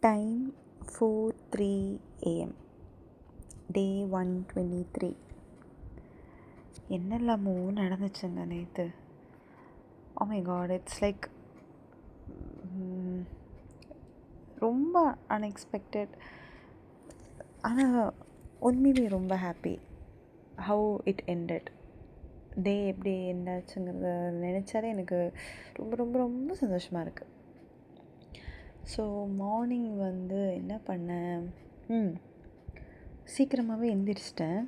Time 4:03 AM. Day 123. என்னெல்லாமோ நடந்துச்சுங்க நேற்று. Oh my god, it's like ரொம்ப அன்எக்ஸ்பெக்டட். ஆனால் உண்மையிலே ரொம்ப ஹாப்பி ஹவு இட் எண்டட். டே எப்படி என்னாச்சுங்கிறத நினச்சாலே எனக்கு ரொம்ப ரொம்ப ரொம்ப சந்தோஷமாக இருக்குது. ஸோ மார்னிங் என்ன பண்ணேன், சீக்கிரமாகவே எந்திரிச்சிட்டேன்.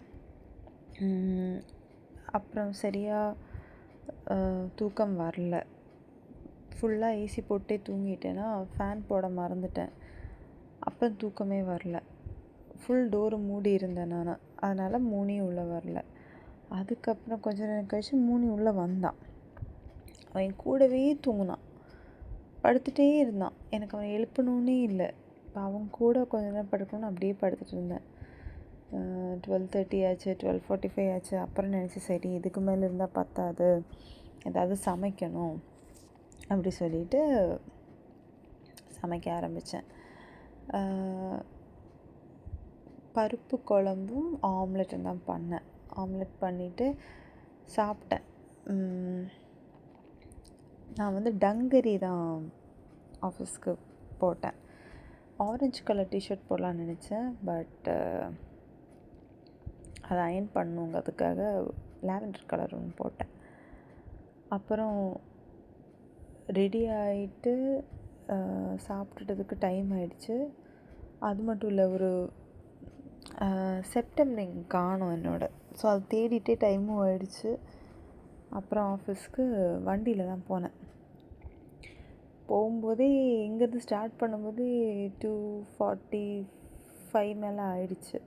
அப்புறம் சரியாக தூக்கம் வரல. ஃபுல்லாக ஏசி போட்டே தூங்கிட்டேன்னா ஃபேன் போட மறந்துட்டேன். அப்போ தூக்கமே வரல. ஃபுல் டோரு மூடி இருந்தேன் நான், அதனால் மூணி உள்ளே வரல. அதுக்கப்புறம் கொஞ்ச நேரம் கழிச்சு மூணி உள்ளே வந்தான். அவன் கூடவே தூங்கினான், படுத்துகிட்டே இருந்தான். எனக்கு அவன் எழுப்பணுன்னே இல்லை. இப்போ அவன் கூட கொஞ்ச நேரம் படுக்கணும்னு அப்படியே படுத்துட்டு இருந்தேன். 12:30 ஆச்சு, 12:45 ஆச்சு. அப்புறம் நினச்சி சரி இதுக்கு மேலே இருந்தால் பத்தாது, ஏதாவது சமைக்கணும் அப்படி சொல்லிட்டு சமைக்க ஆரம்பித்தேன். பருப்பு குழம்பும் ஆம்லெட்டும் தான் பண்ணேன். ஆம்லெட் பண்ணிவிட்டு சாப்பிட்டேன். நான் டங்கரி தான் ஆஃபீஸ்க்கு போட்டேன். ஆரஞ்சு கலர் டிஷர்ட் போடலான்னு நினச்சேன். பட் அதை அயர்ன் பண்ணுங்கிறதுக்காக லாவெண்டர் கலர் ஒன்று போட்டேன். அப்புறம் ரெடி ஆகிட்டு சாப்பிட்டுட்டதுக்கு டைம் ஆகிடுச்சு. அது மட்டும் இல்லை, ஒரு செப்டம்பர் காணோம் என்னோட. ஸோ அது தேடிட்டே டைமும் ஆகிடுச்சு. அப்புறம் ஆஃபீஸ்க்கு வண்டியில் தான் போனேன். போகும்போதே இங்கேருந்து ஸ்டார்ட் பண்ணும்போது 2:45 மேலே ஆயிடுச்சு.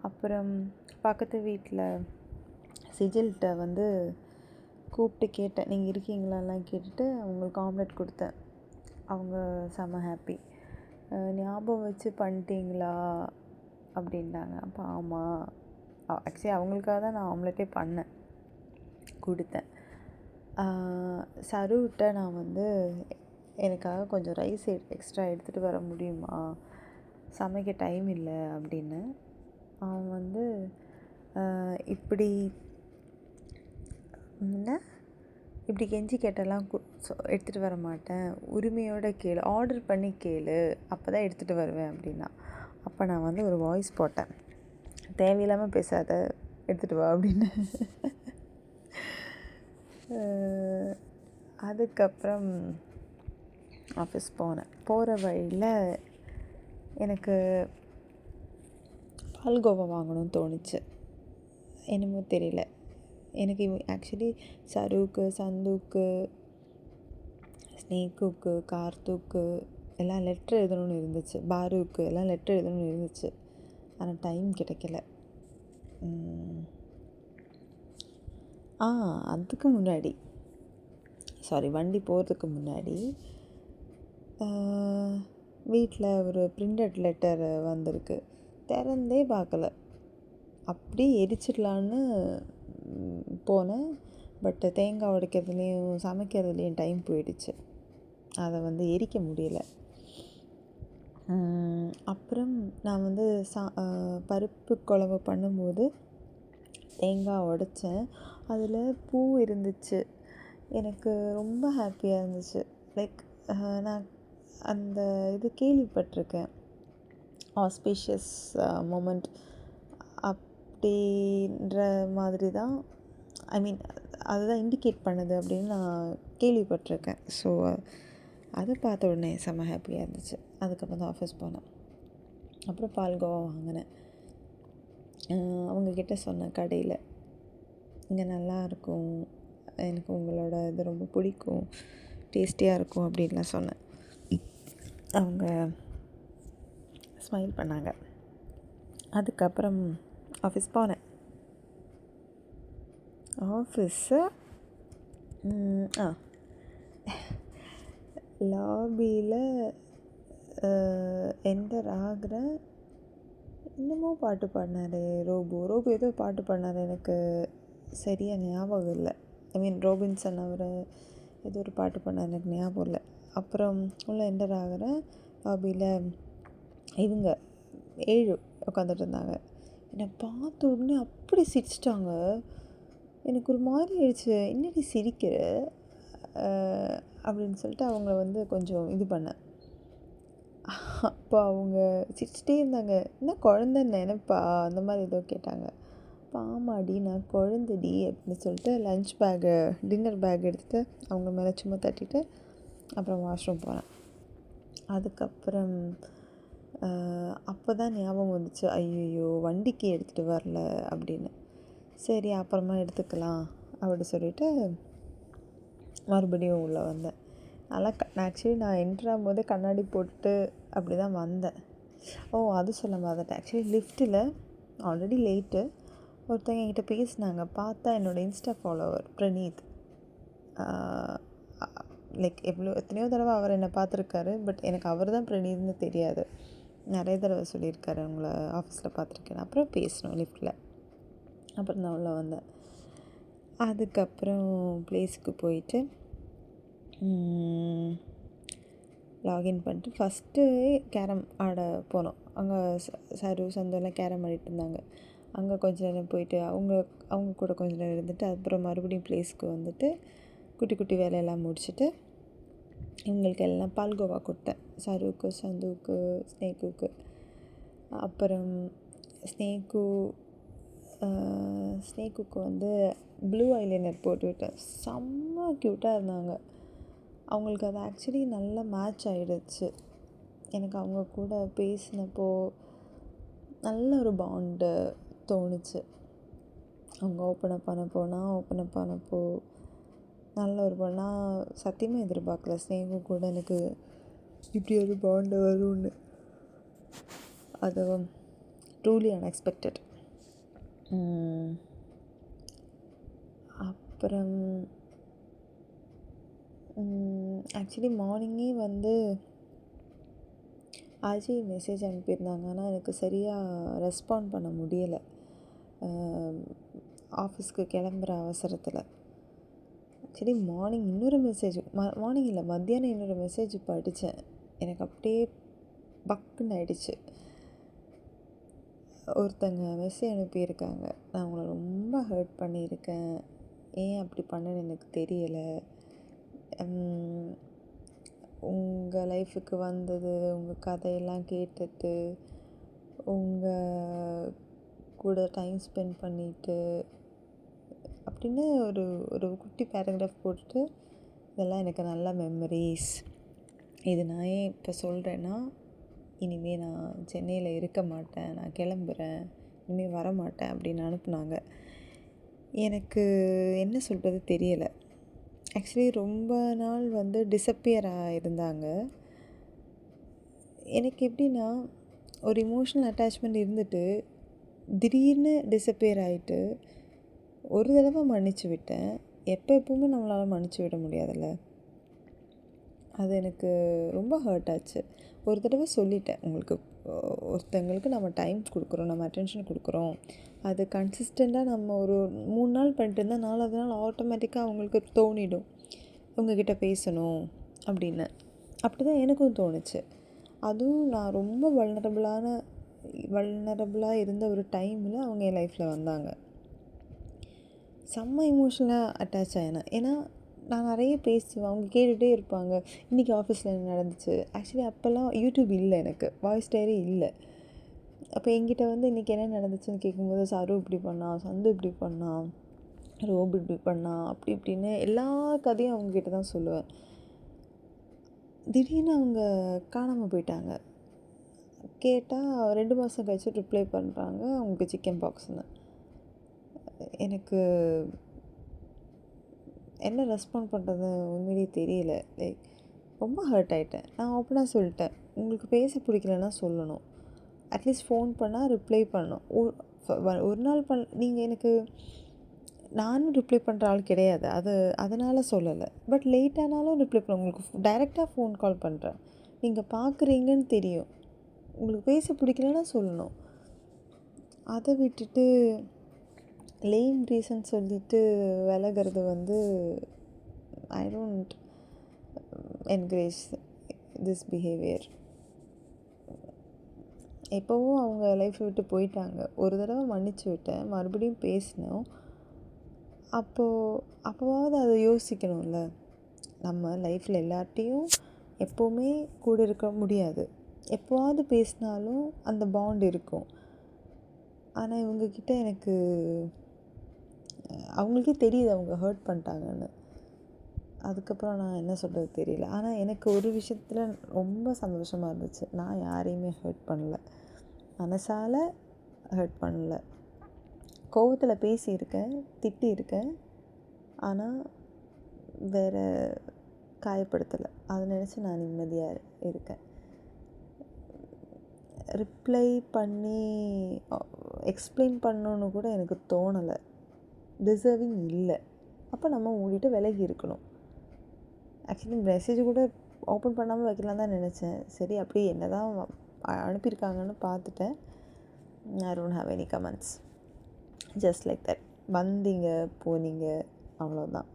அப்புறம் பக்கத்து வீட்டில் சிஜில்கிட்ட கூப்பிட்டு கேட்டேன், நீங்கள் இருக்கீங்களாலாம் கேட்டுட்டு அவங்களுக்கு ஆம்லெட் கொடுத்தேன். அவங்க செம்ம ஹாப்பி. ஞாபகம் வச்சு பண்ணிட்டீங்களா அப்படின்னாங்க. அப்போ ஆமாம், ஆக்சுவலி அவங்களுக்காக தான் நான் ஆம்லெட்டே பண்ணேன், கொடுத்தேன். சருவிட்ட நான் எனக்காக கொஞ்சம் ரைஸ் எக்ஸ்ட்ரா எடுத்துகிட்டு வர முடியுமா, சமைக்க டைம் இல்லை அப்படின்னு. அவன் இப்படி இப்படி கெஞ்சி கேட்டெல்லாம் எடுத்துகிட்டு வர மாட்டேன், உரிமையோடு கேளு, ஆர்டர் பண்ணி கேளு, அப்போ தான் எடுத்துகிட்டு வருவேன் அப்படின்னா. அப்போ நான் ஒரு வாய்ஸ் போட்டேன், தேவையில்லாமல் பேசாத, எடுத்துகிட்டு வா அப்படின்னு. அதுக்கப்புறம் ஆஃபீஸ் போனேன். போகிற வழியில் எனக்கு பால்கோவா வாங்கணும்னு தோணுச்சு. என்னமோ தெரியல எனக்கு. ஆக்சுவலி சருவுக்கு, சந்துக்கு, ஸ்னேக்குக்கு, கார்த்துக்கு எல்லாம் லெட்ரு எழுதணும்னு இருந்துச்சு. பாருவுக்கு எல்லாம் லெட்ரு எழுதணும்னு இருந்துச்சு. ஆனால் டைம் கிடைக்கல. அதுக்கு முன்னாடி வண்டி போகிறதுக்கு முன்னாடி வீட்டில் ஒரு பிரிண்டட் லெட்டர் வந்திருக்கு. திறந்தே பார்க்கல, அப்படியே எரிச்சிடலான்னு போனேன். பட் தேங்காய் உடைக்கிறதுலேயும் சமைக்கிறதுலேயும் டைம் போயிடுச்சு. அதை எரிக்க முடியலை. அப்புறம் நான் பருப்பு குழம்பு பண்ணும்போது தேங்காய் உடைச்சேன். அதில் பூ இருந்துச்சு. எனக்கு ரொம்ப ஹாப்பியாக இருந்துச்சு. லைக் நான் அந்த இது கேள்விப்பட்டிருக்கேன், ஆஸ்பீஷியஸ் மொமெண்ட் அப்படின்ற மாதிரி தான், அதுதான் இண்டிகேட் பண்ணுது அப்படின்னு நான் கேள்விப்பட்டிருக்கேன். ஸோ அதை பார்த்த உடனே செம்ம ஹாப்பியாக இருந்துச்சு. அதுக்கப்புறம் தான் ஆஃபீஸ் போனேன். அப்புறம் பால்கோவா வாங்கினேன். அவங்கக்கிட்ட சொன்னேன் கடையில், இங்கே நல்லாயிருக்கும், எனக்கு உங்களோட இது ரொம்ப பிடிக்கும், டேஸ்டியாக இருக்கும் அப்படின்லாம் சொன்னேன். அவங்க ஸ்மைல் பண்ணாங்க. அதுக்கப்புறம் ஆஃபீஸ் போனேன். ஆஃபீஸு லாபியில் என்டர் ஆகிறேன். இன்னமும் பாட்டு பாடினார் ரோபோ ஏதோ பாட்டு பாடினார், எனக்கு சரியாக ஞாபகம் இல்லை. ரோபின்சன் அவர் ஏதோ ஒரு பாட்டு பாடினார், எனக்கு ஞாபகம் இல்லை. அப்புறம் உள்ள என்டர் ஆகிறேன். லாபியில் இவங்க 7 உட்காந்துட்டு இருந்தாங்க. என்னை பார்த்த உடனே அப்படி சிரிச்சிட்டாங்க. எனக்கு ஒரு மாதிரி ஆயிடுச்சு. என்னடி சிரிக்கிற அப்படின்னு சொல்லிட்டு அவங்கள வந்து கொஞ்சம் இது பண்ணேன். அப்போ அவங்க சிரிச்சிட்டே இருந்தாங்க. என்ன குழந்த நினைப்பா அந்த மாதிரி ஏதோ கேட்டாங்க. ஆமாடி நான் குழந்தடி அப்படின்னு சொல்லிட்டு லஞ்ச் பேக்கு டின்னர் பேக் எடுத்துகிட்டு அவங்க மேலே சும்மா தட்டிட்டு அப்புறம் வாஷ்ரூம் போனேன். அதுக்கப்புறம் அப்போ தான் ஞாபகம் வந்துச்சு, ஐயோ வண்டிக்கு எடுத்துகிட்டு வரல அப்படின்னு. சரி அப்புறமா எடுத்துக்கலாம் அப்படி சொல்லிவிட்டு மறுபடியும் உள்ளே வந்தேன். நல்லா ஆக்சுவலி நான் என்ட்ராகும் போதே கண்ணாடி போட்டு அப்படி தான் வந்தேன். அது சொல்ல மறந்துட்டேன். ஆக்சுவலி லிஃப்ட்டில் ஆல்ரெடி லேட்டு ஒருத்தங்க என்கிட்ட பேசினாங்க. பார்த்தா என்னோடய இன்ஸ்டா ஃபாலோவர் பிரணீத். லைக் எத்தனையோ தடவை அவர் என்னை பார்த்துருக்காரு. பட் எனக்கு அவர் தான் பிரணீத்னு தெரியாது. நிறைய தடவை சொல்லியிருக்காரு உங்களை ஆஃபீஸில் பார்த்துருக்கேன். அப்புறம் பேசணும் லிஃப்ட்டில். அப்புறம் நான் உள்ளே வந்தேன். அதுக்கப்புறம் ப்ளேஸுக்கு போயிட்டு லாகின் பண்ணிட்டு ஃபஸ்ட்டு கேரம் ஆட போனோம். அங்கே சரு சந்தோலாம் கேரம் ஆடிட்டு இருந்தாங்க. அங்கே கொஞ்ச நேரம் போயிட்டு அவங்க கூட கொஞ்ச நேரம் இருந்துட்டு அப்புறம் மறுபடியும் ப்ளேஸ்க்கு வந்துட்டு குட்டி குட்டி வேலையெல்லாம் முடிச்சுட்டு இவங்களுக்கு எல்லாம் பால்கோவா கொடுத்தேன். சருக்கு, சந்துவுக்கு, ஸ்னேக்குக்கு. அப்புறம் ஸ்னேக்குக்கு வந்து ப்ளூ ஐலைனர் போட்டு விட்டேன். செம்ம க்யூட்டாக இருந்தாங்க. அவங்களுக்கு அது ஆக்சுவலி நல்லா மேட்ச் ஆகிடுச்சு. எனக்கு அவங்க கூட பேசினப்போ நல்ல ஒரு பாண்டு தோணுச்சு. அவங்க ஓப்பன் அப் பண்ணப்போ நல்ல ஒரு நான் சத்தியமாக எதிர்பார்க்கல ஸ்னேகு கூட எனக்கு இப்படி ஒரு பாண்டு வரும்னு. அது ட்ரூலி அன்எக்ஸ்பெக்டட். அப்புறம் ஆக்சுவலி மார்னிங்கே வந்து அஜய் மெசேஜ் அனுப்பியிருந்தாங்க. ஆனால் எனக்கு சரியாக ரெஸ்பாண்ட் பண்ண முடியலை. ஆஃபீஸ்க்கு கிளம்புற அவசரத்தில். ஆக்சுவலி மார்னிங் இன்னொரு மெசேஜ் மார்னிங் இல்லை மத்தியானம் இன்னொரு மெசேஜ் படித்தேன். எனக்கு அப்படியே பக்குன்னு ஆயிடுச்சு. ஒருத்தங்க மெசேஜ் அனுப்பியிருக்காங்க, நான் உங்களை ரொம்ப ஹர்ட் பண்ணியிருக்கேன், ஏன் அப்படி பண்ணேன்னு எனக்கு தெரியலை, உங்கள் லைஃபுக்கு வந்தது உங்கள் கதையெல்லாம் கேட்டுட்டு உங்கள் கூட டைம் ஸ்பெண்ட் பண்ணிவிட்டு அப்படின்னு ஒரு ஒரு குட்டி பேராகிராஃப் போட்டுட்டு, இதெல்லாம் எனக்கு நல்ல மெமரிஸ், இது நான் ஏன் இப்போ சொல்கிறேன்னா இனிமேல் நான் சென்னையில் இருக்க மாட்டேன், நான் கிளம்புறேன், இனிமேல் வரமாட்டேன் அப்படின்னு அனுப்புனாங்க. எனக்கு என்ன சொல்கிறது தெரியலை. ஆக்சுவலி ரொம்ப நாள் வந்து டிஸப்பியராக இருந்தாங்க. எனக்கு எப்படின்னா ஒரு இமோஷ்னல் அட்டாச்மெண்ட் இருந்துட்டு திடீர்னு டிஸப்பியர் ஆகிட்டு ஒரு தடவை மன்னிச்சு விட்டேன். எப்பவுமே நம்மளால் மன்னிச்சு விட முடியாதுல்ல. அது எனக்கு ரொம்ப ஹர்ட் ஆச்சு. ஒரு தடவை சொல்லிட்டேன், உங்களுக்கு ஒருத்தங்களுக்கு நம்ம டைம் கொடுக்குறோம், நம்ம அட்டென்ஷன் கொடுக்குறோம், அது கன்சிஸ்டண்ட்டாக நம்ம ஒரு 3 நாள் பண்ணிட்டு இருந்தால் 4வது நாள் ஆட்டோமேட்டிக்காக அவங்களுக்கு தோணிடும் உங்ககிட்ட பேசணும் அப்படின்னு. அப்படி தான் எனக்கும் தோணுச்சு. அதுவும் நான் ரொம்ப வல்னரபுளாக இருந்த ஒரு டைமில் அவங்க என் லைஃப்பில் வந்தாங்க. செம்ம இமோஷ்னலாக அட்டாச் ஆகினேன். ஏன்னா நான் நிறைய பேசுவேன், அவங்க கேட்டுகிட்டே இருப்பாங்க, இன்றைக்கி ஆஃபீஸில் என்ன நடந்துச்சு. ஆக்சுவலி அப்போல்லாம் யூடியூப் இல்லை, எனக்கு வாய்ஸ் டைரி இல்லை. அப்போ என்கிட்ட வந்து இன்றைக்கி என்ன நடந்துச்சுன்னு கேட்கும்போது சரு இப்படி பண்ணான், சந்து இப்படி பண்ணான், ரோபு இப்படி பண்ணான், அப்படி இப்படின்னு எல்லா கதையும் அவங்கக்கிட்ட தான் சொல்லுவேன். திடீர்னு அவங்க காணாமல் போயிட்டாங்க. கேட்டால் 2 மாதம் கழிச்சு ரிப்ளை பண்ணுறாங்க, அவங்களுக்கு சிக்கன் பாக்ஸ்னு. எனக்கு என்ன ரெஸ்பாண்ட் பண்ணுறது உண்மையிலே தெரியல. லைக் ரொம்ப ஹர்ட் ஆகிட்டேன். நான் ஓப்பனாக சொல்லிட்டேன், உங்களுக்கு பேச பிடிக்கலன்னா சொல்லணும், அட்லீஸ்ட் ஃபோன் பண்ணால் ரிப்ளை பண்ணணும். ஒரு நாள் நீங்கள் எனக்கு நானும் ரிப்ளை பண்ணுற ஆள் கிடையாது, அதனால் சொல்லலை. பட் லேட் ஆனாலும் ரிப்ளை பண்ண, உங்களுக்கு டைரெக்டாக ஃபோன் கால் பண்ணுறேன், நீங்கள் பார்க்குறீங்கன்னு தெரியும், உங்களுக்கு பேச பிடிக்கலன்னா சொல்லணும். அதை விட்டுட்டு லேம் ரீசன் சொல்லிவிட்டு விலகிறது வந்து I don't encourage this behaviour. எப்போவும் அவங்க லைஃப்பை விட்டு போயிட்டாங்க. ஒரு தடவை மன்னிச்சு விட்டேன், மறுபடியும் பேசினோம். அப்போவாவது அதை யோசிக்கணும்ல. நம்ம லைஃப்பில் எல்லார்ட்டையும் எப்போவுமே கூட இருக்க முடியாது. எப்போவாவது பேசினாலும் அந்த பாண்ட் இருக்கும். ஆனால் இவங்கக்கிட்ட எனக்கு அவங்களுக்கே தெரியுது அவங்க ஹர்ட் பண்ணிட்டாங்கன்னு. அதுக்கப்புறம் நான் என்ன சொல்கிறது தெரியல. ஆனால் எனக்கு ஒரு விஷயத்தில் ரொம்ப சந்தோஷமாக இருந்துச்சு. நான் யாரையுமே ஹர்ட் பண்ணல, மனசால் ஹர்ட் பண்ணல. கோவத்தில் பேசியிருக்கேன், திட்டியிருக்கேன், ஆனால் வேறு காயப்படுத்தலை. அதை நினச்சி நான் நிம்மதியாக இருக்கேன். ரிப்ளை பண்ணி எக்ஸ்பிளைன் பண்ணணுன்னு கூட எனக்கு தோணலை. டிசர்விங் இல்லை. அப்போ நம்ம மூடிட்டு விலகி இருக்கணும். ஆக்சுவலி மெசேஜ் கூட ஓப்பன் பண்ணாமல் வைக்கலாம் தான் நினச்சேன். சரி, அப்படி என்ன தான் அனுப்பியிருக்காங்கன்னு பார்த்துட்டேன். I don't have any comments. Just like that. வந்தீங்க போனீங்க, அவ்வளோதான்.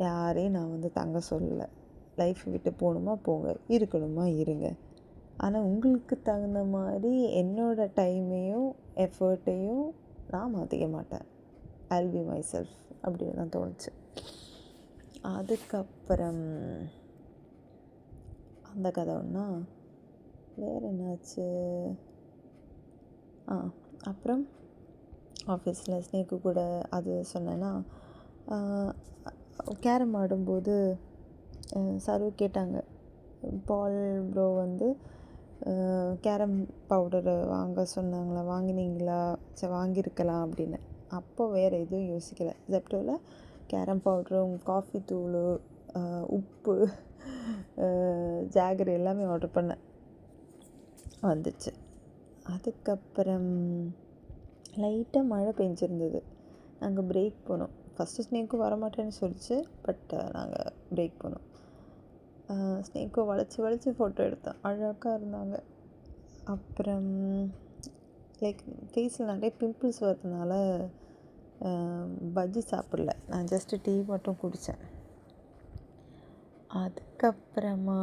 யாரையும் நான் தங்க சொல்லலை. லைஃப் விட்டு போகணுமா போங்க, இருக்கணுமா இருங்க. ஆனால் உங்களுக்கு தகுந்த மாதிரி என்னோடய டைமையும் எஃபர்ட்டையும் நான் மாற்றிக்க மாட்டேன். I'll be myself அப்படின்னு தான் தோணுச்சு. அதுக்கப்புறம் அந்த கதை ஒன்றா. வேறு என்னாச்சு? அப்புறம் ஆஃபீஸில் ஸ்னேக்கு கூட அது சொன்னேன்னா, கேரம் ஆடும்போது சரு கேட்டாங்க, பால் ப்ரோ கேரம் பவுடரு வாங்க சொன்னாங்களா, வாங்கினீங்களா? சரி, வாங்கியிருக்கலாம் அப்படின்னு. அப்போ வேறு எதுவும் யோசிக்கலை. ஜெப்டோவில் கேரம் பவுடரும், காஃபி தூள், உப்பு, ஜாகர் எல்லாமே ஆர்டர் பண்ணேன், வந்துச்சு. அதுக்கப்புறம் லைட்டாக மழை பெஞ்சிருந்தது. நாங்கள் பிரேக் போனோம். ஃபஸ்ட்டு ஸ்னேக்கும் வரமாட்டேன்னு சொல்லிச்சு, பட் நாங்கள் பிரேக் போனோம். ஸ்னேக்கோ வளைச்சி ஃபோட்டோ எடுத்தேன், அழகாக இருந்தாங்க. அப்புறம் லைக் ஃபேஸில் நிறைய பிம்பிள்ஸ் வரதுனால பஜ்ஜி சாப்பிடல, நான் ஜஸ்ட்டு டீ மட்டும் குடித்தேன். அதுக்கப்புறமா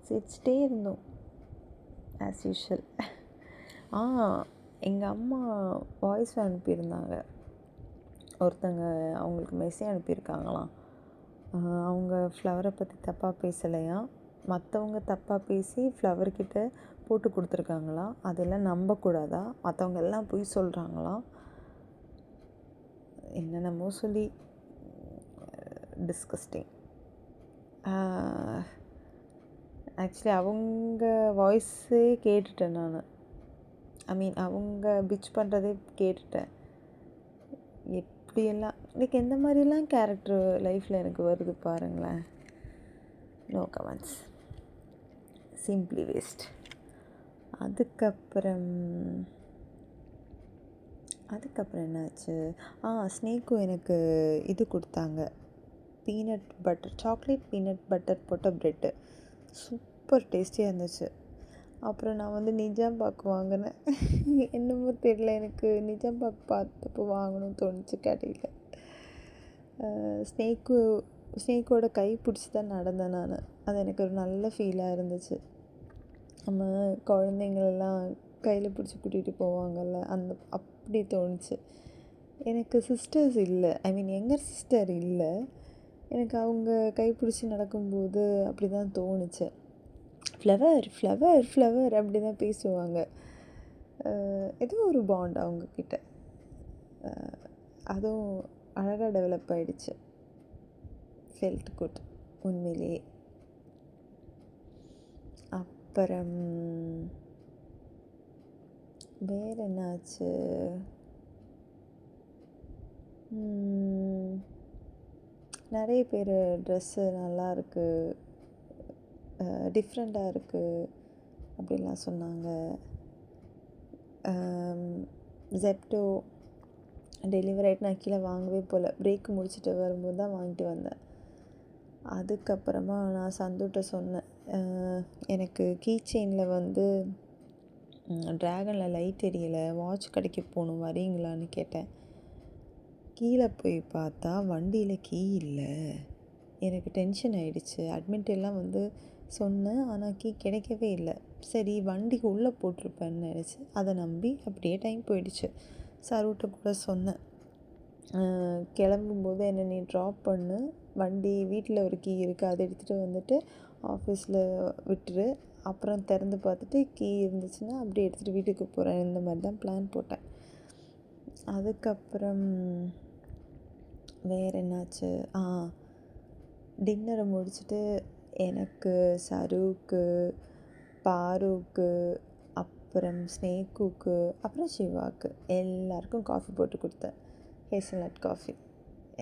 சிரிச்சிட்டே இருந்தோம் ஆஸ் யூஷுவல். எங்கள் அம்மா வாய்ஸ் அனுப்பியிருந்தாங்க. ஒருத்தங்க அவங்களுக்கு மெசேஜ் அனுப்பியிருக்காங்களாம். அவங்க ஃப்ளவரை பற்றி தப்பாக பேசலையாம், மற்றவங்க தப்பாக பேசி ஃப்ளவர்கிட்ட போட்டு கொடுத்துருக்காங்களாம். அதெல்லாம் நம்பக்கூடாதா, மற்றவங்க எல்லாம் போய் சொல்கிறாங்களாம். என்னென்னமோ சொல்லி டிஸ்கஸ்டிங். ஆக்சுவலி அவங்க வாய்ஸே கேட்டுட்டேன் நான். அவங்க பிச் பண்ணுறதே கேட்டுட்டேன். எப்படியெல்லாம் லைக் எந்த மாதிரிலாம் கேரக்டர் லைஃப்பில் எனக்கு வருது பாருங்களேன். No comments, simply waste. அதுக்கப்புறம் என்னாச்சு? ஸ்னேக்கும் எனக்கு இது கொடுத்தாங்க, peanut butter, chocolate peanut butter போட்ட ப்ரெட்டு. சூப்பர் டேஸ்டியாக இருந்துச்சு. அப்புறம் நான் நிஜாம்பாக்கு வாங்கினேன். என்னமோ தெரியல, எனக்கு நிஜாம்பாக்கு பார்த்தப்போ வாங்கணும்னு தோணுச்சு கடையில். ஸ்னேக்கோட கை பிடிச்சி தான் நடந்தேன் நான். அது எனக்கு ஒரு நல்ல ஃபீலாக இருந்துச்சு. நம்ம குழந்தைங்களெல்லாம் கையில் பிடிச்சி கூட்டிகிட்டு போவாங்கள்ல, அப்படி தோணுச்சு. எனக்கு சிஸ்டர்ஸ் இல்லை, யங்கர் சிஸ்டர் இல்லை. எனக்கு அவங்க கைப்பிடிச்சி நடக்கும்போது அப்படி தான் தோணுச்சு. ஃப்ளவர் ஃப்ளவர் ஃப்ளவர் அப்படி தான் பேசுவாங்க. ஏதோ ஒரு பாண்ட் அவங்கக்கிட்ட, அதுவும் அழகாக டெவலப் ஆகிடுச்சு. ஃபெல்ட் குட் உண்மையிலேயே. அப்புறம் வேறு என்னாச்சு? நிறைய பேர் ட்ரெஸ்ஸு நல்லாயிருக்கு, டிஃப்ரெண்ட்டாக இருக்குது அப்படின்லாம் சொன்னாங்க. ஜெப்டோ டெலிவரி ஆகிட்டு நான் கீழே வாங்கவே போகல, பிரேக் முடிச்சுட்டு வரும்போது தான் வாங்கிட்டு வந்தேன். அதுக்கப்புறமா நான் சந்துட்ட சொன்னேன், எனக்கு கீ செயினில் ட்ராகனில் லைட் எரியலை, வாட்ச் கடைக்கு போகணும், வரீங்களான்னு கேட்டேன். கீழே போய் பார்த்தா வண்டியில் கீ இல்லை. எனக்கு டென்ஷன் ஆகிடுச்சு. அட்மிட் எல்லாம் சொன்னேன். ஆனால் கீ கிடைக்கவே இல்லை. சரி வண்டிக்கு உள்ளே போட்டிருப்பேன்னு நினச்சி அதை நம்பி அப்படியே டைம் போயிடுச்சு. சருட்ட கூட சொன்னேன், கிளம்பும்போது என்னை நீ ட்ராப் பண்ணு, வண்டி வீட்டில் ஒரு கீ இருக்குது, அதை எடுத்துகிட்டு வந்துட்டு ஆஃபீஸில் விட்டுரு, அப்புறம் திறந்து பார்த்துட்டு கீ இருந்துச்சுன்னா அப்படியே எடுத்துகிட்டு வீட்டுக்கு போகிறேன். இந்த மாதிரி தான் பிளான் போட்டேன். அதுக்கப்புறம் வேறு என்னாச்சு, டின்னரை முடிச்சுட்டு எனக்கு, சருவுக்கு, பாருவுக்கு, அப்புறம் ஸ்னேக்குக்கு, அப்புறம் சிவாவுக்கு எல்லாருக்கும் காஃபி போட்டு கொடுத்தேன். Hazelnut coffee.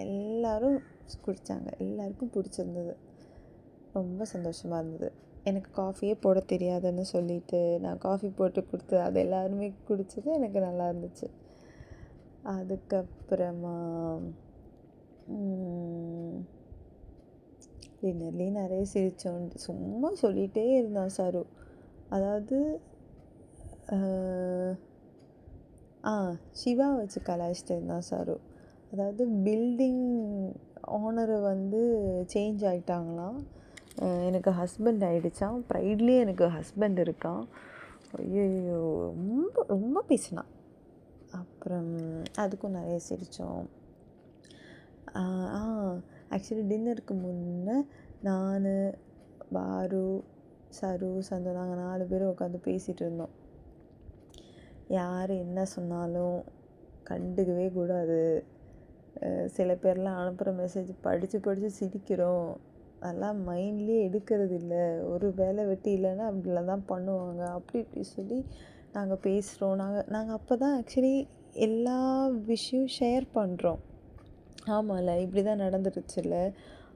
எல்லோரும் குடித்தாங்க. எல்லாருக்கும் பிடிச்சிருந்தது. ரொம்ப சந்தோஷமாக இருந்தது. எனக்கு காஃபியே போட தெரியாதுன்னு சொல்லிவிட்டு நான் காஃபி போட்டு கொடுத்து அது எல்லாருமே குடித்தது எனக்கு நல்லா இருந்துச்சு. அதுக்கப்புறமா டின்னர்லேயே நிறைய சிரித்தோம். சும்மா சொல்லிகிட்டே இருந்தான் சரு. அதாவது சிவா வச்சு கலாய்ச்சிட்டு இருந்தான் சரு. அதாவது பில்டிங் ஓனரு வந்து சேஞ்ச் ஆகிட்டாங்களாம். எனக்கு ஹஸ்பண்ட் ஆகிடுச்சான். ப்ரைட்லேயே எனக்கு ஹஸ்பண்ட் இருக்கான். ஐயோ ரொம்ப ரொம்ப பேசினான். அப்புறம் அதுக்கும் நிறைய சிரித்தோம். ஆக்சுவலி டின்னருக்கு முன்னே நான், பாரு, சரு, சந்து நாங்கள் 4 பேரும் உட்காந்து பேசிகிட்டு இருந்தோம். யார் என்ன சொன்னாலும் கண்டுக்கவே கூடாது. சில பேர்லாம் அனுப்புகிற மெசேஜ் படித்து சிரிக்கிறோம், அதெல்லாம் மைண்ட்லேயே எடுக்கிறது இல்லை, ஒரு வேலை வெட்டி இல்லைன்னா அப்படிலாம் தான் பண்ணுவாங்க, அப்படி இப்படி சொல்லி நாங்கள் பேசுகிறோம். நாங்கள் அப்போ தான் ஆக்சுவலி எல்லா விஷயம் ஷேர் பண்ணுறோம். ஆமாம்ல, இப்படி தான் நடந்துருச்சுல்ல,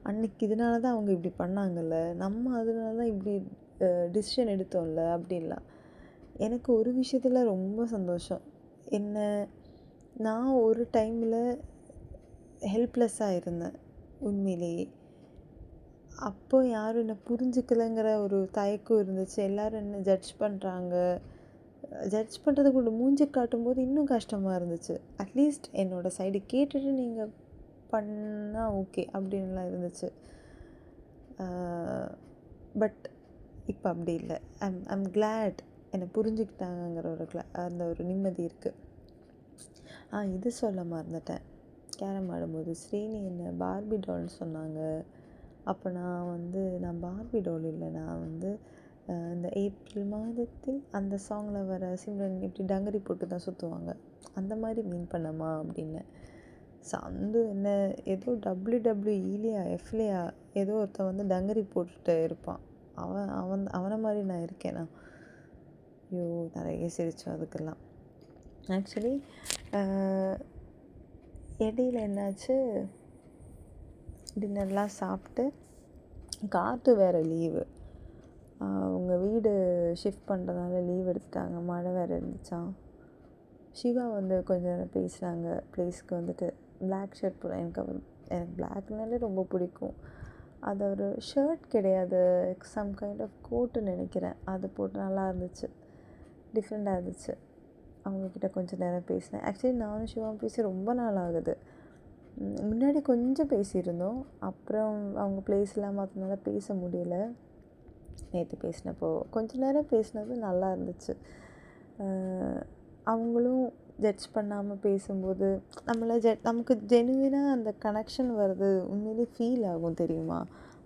அன்றைக்கி இதனால தான் அவங்க இப்படி பண்ணாங்கல்ல, நம்ம அதனால தான் இப்படி டிசிஷன் எடுத்தோம்ல அப்படின்லாம். எனக்கு ஒரு விஷயத்தில் ரொம்ப சந்தோஷம். என்ன, நான் ஒரு டைமில் ஹெல்ப்லெஸ்ஸாக இருந்தேன் உண்மையிலேயே. அப்போ யாரும் என்னை புரிஞ்சுக்கலைங்கிற ஒரு தயக்கம் இருந்துச்சு. எல்லோரும் என்ன ஜட்ஜ் பண்ணுறாங்க. ஜட்ஜ் பண்ணுறதுக்கு ஒரு மூஞ்சி காட்டும்போது இன்னும் கஷ்டமாக இருந்துச்சு. அட்லீஸ்ட் என்னோடய சைடு கேட்டுட்டு நீங்கள் பண்ணால் ஓகே அப்படின்லாம் இருந்துச்சு. பட் இப்போ அப்படி இல்லை. ஐம் கிளாட் என்னை புரிஞ்சுக்கிட்டாங்கங்கிற அந்த ஒரு நிம்மதி இருக்குது. இது சொல்ல மறந்துட்டேன். கேரம் ஆடும்போது ஸ்ரீனி என்ன பார்பி டால்னு சொன்னாங்க. அப்போ நான் பார்பி டால் இல்லை, நான் இந்த ஏப்ரல் மாதத்தில் அந்த சாங்கில் வர சிம்ரன் இப்படி டங்கரி போட்டு தான் சுற்றுவாங்க, அந்த மாதிரி மீன் பண்ணமா அப்படின்னு. சந்து என்ன ஏதோ WWEலையா எஃப்லையா ஏதோ ஒருத்தன் டங்கரி போட்டுட்டு இருப்பான். அவனை மாதிரி நான் இருக்கேனா? ஐயோ நிறைய சிரித்தோம் அதுக்கெல்லாம். ஆக்சுவலி இடையில என்னாச்சு, டின்னர்லாம் சாப்பிட்டு காற்று வேறு லீவு, அவங்க வீடு ஷிஃப்ட் பண்ணுறதுனால லீவ் எடுத்துட்டாங்க. மழை வேறு இருந்துச்சான். சிவா கொஞ்ச நேரம் பேசுகிறாங்க. ப்ளேஸ்க்கு பிளாக் ஷர்ட் போட எனக்கு பிளாக்னாலே ரொம்ப பிடிக்கும். அது ஒரு ஷர்ட் கிடையாது, சம் கைண்ட் ஆஃப் கோட்டுன்னு நினைக்கிறேன். அது போட்டு நல்லா இருந்துச்சு, டிஃப்ரெண்ட்டாக இருந்துச்சு. அவங்கக்கிட்ட கொஞ்சம் நேரம் பேசினேன். ஆக்சுவலி நானும் சிவாவும் பேசி ரொம்ப நாள் ஆகுது. முன்னாடி கொஞ்சம் பேசியிருந்தோம், அப்புறம் அவங்க பிளேஸ்லாம் மாற்றினால பேச முடியல. நேற்று பேசினப்போ கொஞ்ச நேரம் பேசினது நல்லா இருந்துச்சு. அவங்களும் ஜட்ஜ் பண்ணாமல் பேசும்போது நமக்கு ஜெனுவினாக அந்த கனெக்ஷன் வருது. உண்மையிலே ஃபீல் ஆகும் தெரியுமா?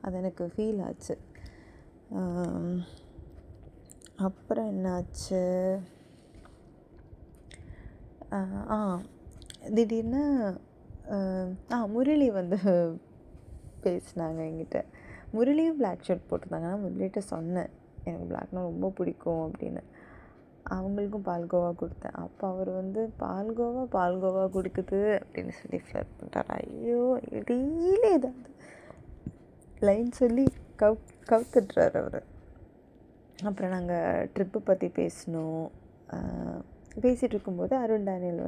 அது எனக்கு ஃபீல் ஆச்சு. அப்புறம் என்னாச்சு, திடீர்னு முரளி பேசினாங்க என்கிட்ட. முரளியும் பிளாக் ஷர்ட் போட்டிருந்தாங்க. நான் முரளிகிட்ட சொன்னேன் எனக்கு பிளாக்னால் ரொம்ப பிடிக்கும் அப்படின்னு. அவங்களுக்கும் பால்கோவா கொடுத்தேன். அப்போ அவர் பால்கோவா கொடுக்குது அப்படின்னு சொல்லி ஃப்ளர்ட் பண்ணிட்டார். ஐயோ டெய்லி ஏதாவது லைன் சொல்லி கவுத்துட்றாரு அவர். அப்புறம் நாங்கள் ட்ரிப்பு பற்றி பேசினோம். பேசிகிட்டு இருக்கும்போது அருண் டேனியல்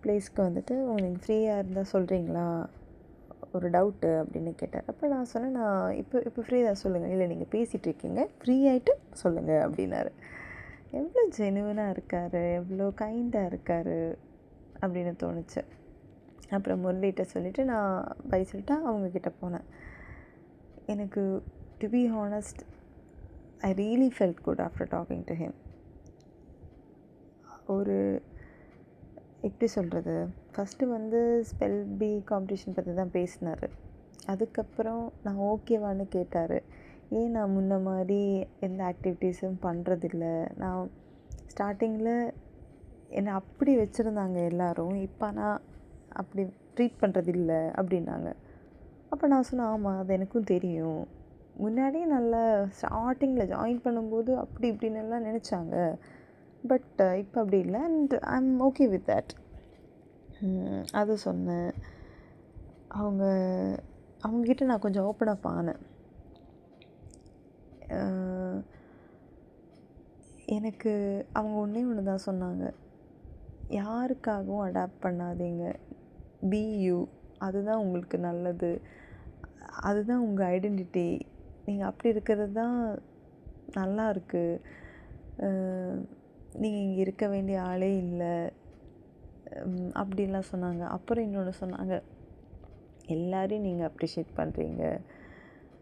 ப்ளேஸ்க்கு உங்களுக்கு ஃப்ரீயாக இருந்தால் சொல்கிறீங்களா, ஒரு டவுட்டு அப்படின்னு கேட்டார். அப்போ நான் சொன்னேன், நான் இப்போ ஃப்ரீ தான், சொல்லுங்கள். இல்லை நீங்கள் பேசிகிட்ருக்கீங்க, ஃப்ரீ ஆகிட்டு சொல்லுங்கள் அப்படின்னாரு. எவ்வளோ ஜெனுவனாக இருக்கார், எவ்வளோ கைண்டாக இருக்கார் அப்படின்னு தோணுச்சு. அப்புறம் முரளிகிட்ட சொல்லிவிட்டு நான் பை சொல்லிட்டு அவங்கக்கிட்ட போனேன். எனக்கு to be honest, I really felt good after talking to him. ஒரு எப்படி சொல்கிறது, ஃபஸ்ட்டு வந்து ஸ்பெல் பி காம்படிஷன் பற்றி தான் பேசினார். அதுக்கப்புறம் நான் ஓகேவான்னு கேட்டார். ஏன் நான் முன்ன மாதிரி எந்த ஆக்டிவிட்டீஸும் பண்ணுறதில்ல, நான் ஸ்டார்டிங்கில் என்னை அப்படி வச்சுருந்தாங்க எல்லோரும், இப்போ நான் அப்படி ட்ரீட் பண்ணுறதில்ல அப்படின்னாங்க. அப்போ நான் சொன்னேன், ஆமாம் அது எனக்கும் தெரியும், முன்னாடியே நல்லா ஸ்டார்டிங்கில் ஜாயின் பண்ணும்போது அப்படி இப்படின்னு எல்லாம் நினச்சாங்க, பட் இப்போ அப்படி இல்லை and I am okay with that. அது சொன்னேன். அவங்கக்கிட்ட நான் கொஞ்சம் ஓப்பன் அப் ஆனேன். எனக்கு அவங்க ஒன்று தான் சொன்னாங்க, யாருக்காகவும் அடாப்ட் பண்ணாதீங்க, பி யூ, அதுதான் உங்களுக்கு நல்லது, அதுதான் உங்கள் ஐடென்டிட்டி, நீங்கள் அப்படி இருக்கிறது தான் நல்லா இருக்குது, நீங்கள் இங்கே இருக்க வேண்டிய ஆளே இல்லை அப்படின்லாம் சொன்னாங்க. அப்புறம் இன்னொன்று சொன்னாங்க, எல்லோரையும் நீங்கள் அப்ரிஷியேட் பண்ணுறீங்க,